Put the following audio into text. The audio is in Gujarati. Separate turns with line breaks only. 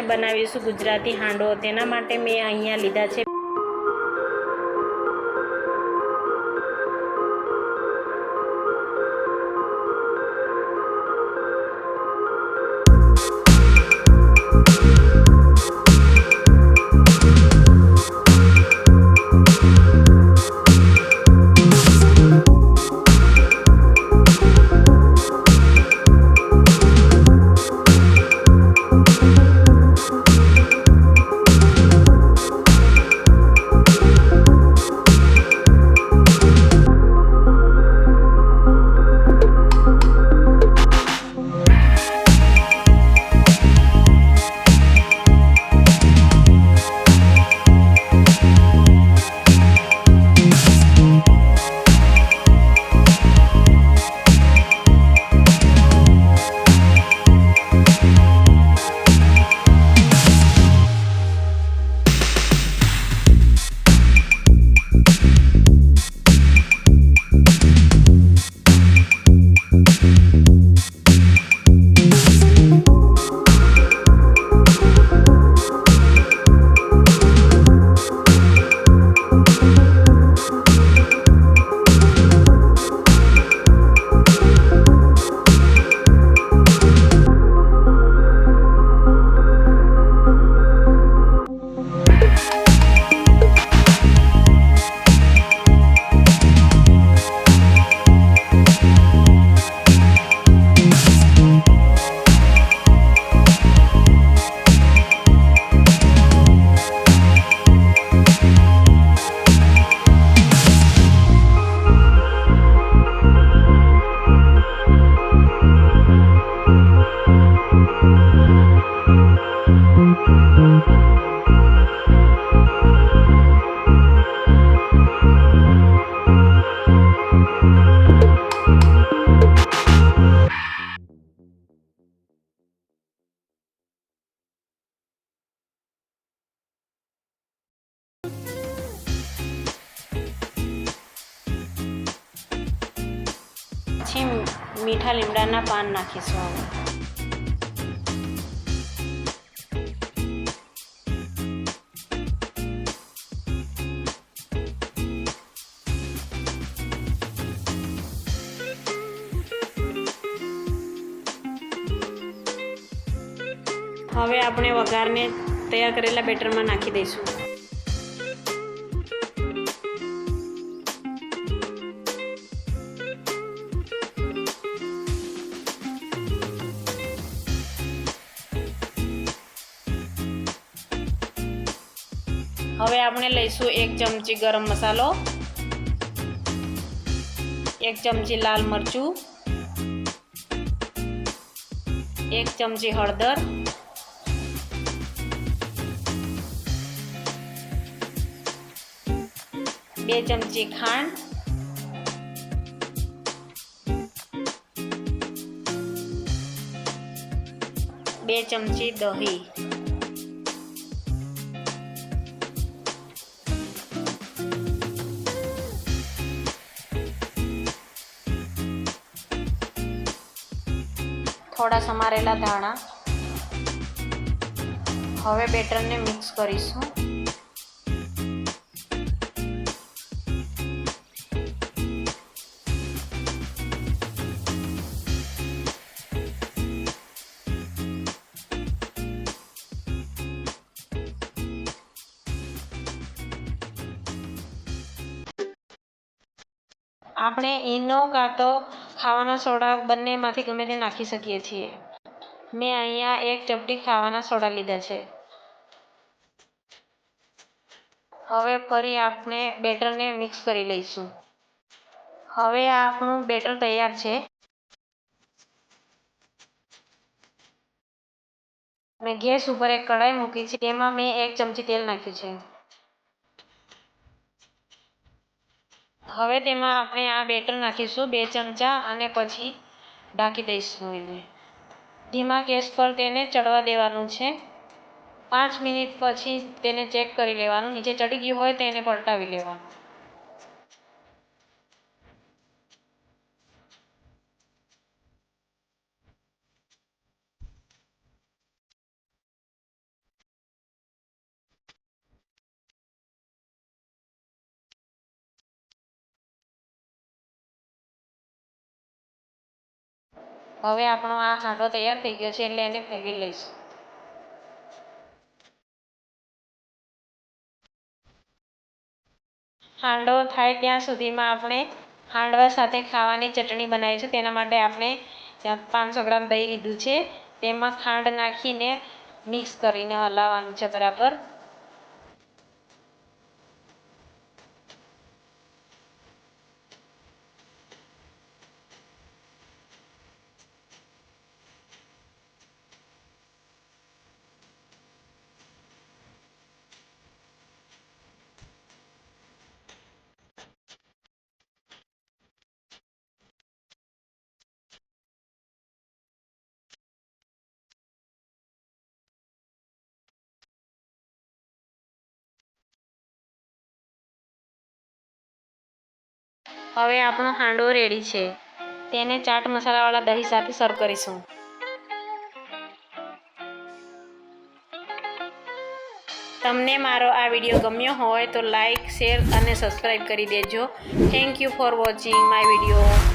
બનાવીશું ગુજરાતી હાંડવો। તેના માટે મેં અહીંયા લીધા છે પછી મીઠા લીમડાના પાન નાખીશું। હવે આપણે વઘારને તૈયાર કરેલા બેટરમાં નાખી દઈશું। હવે આપણે લઈશું 1 ચમચી ગરમ મસાલો, 1 ચમચી લાલ મરચું, 1 ચમચી હળદર, 2 ચમચી ખાંડ, 2 ચમચી દહીં, થોડા સમારેલા ધાણા। હવે બેટરને મિક્સ કરીશું। આપણે ઈનો કાં તો ખાવાના સોડા બંનેમાંથી ગમે તે નાખી શકીએ છીએ। મેં અહીંયા 1 ચપટી ખાવાના સોડા લીધા છે। હવે ફરી આપણે બેટરને મિક્સ કરી લઈશું। હવે આપણું બેટર તૈયાર છે। મેં ગેસ ઉપર એક કઢાઈ મૂકી છે, તેમાં મેં 1 ચમચી તેલ નાખ્યું છે। હવે તેમાં આપણે આ બેટર નાખીશું 2 ચમચા અને પછી ઢાંકી દઈશું એને। ધીમા ગેસ પર તેને ચડવા દેવાનું છે। 5 મિનિટ પછી તેને ચેક કરી લેવાનું, નીચે ચડી ગયું હોય તો એને પલટાવી લેવાનું। હવે આપણો આ હાંડો તૈયાર થઈ ગયો છે એટલે એને ફેરવી લઈશું. હાંડો થાય ત્યાં સુધીમાં આપણે હાંડવા સાથે ખાવાની ચટણી બનાવીશું. તેના માટે આપણે 500 ગ્રામ દહીં લીધું છે. તેમાં ખાંડ નાખીને મિક્સ કરીને હલાવવાનું છે બરાબર. હવે આપણો હાંડવો રેડી છે. તેને ચાટ મસાલાવાળા દહીં સાથે સર્વ કરીશું. તમને મારો આ વિડીયો ગમ્યો હોય તો લાઈક, શેર અને સબસ્ક્રાઈબ કરી દેજો. Thank you for watching my video.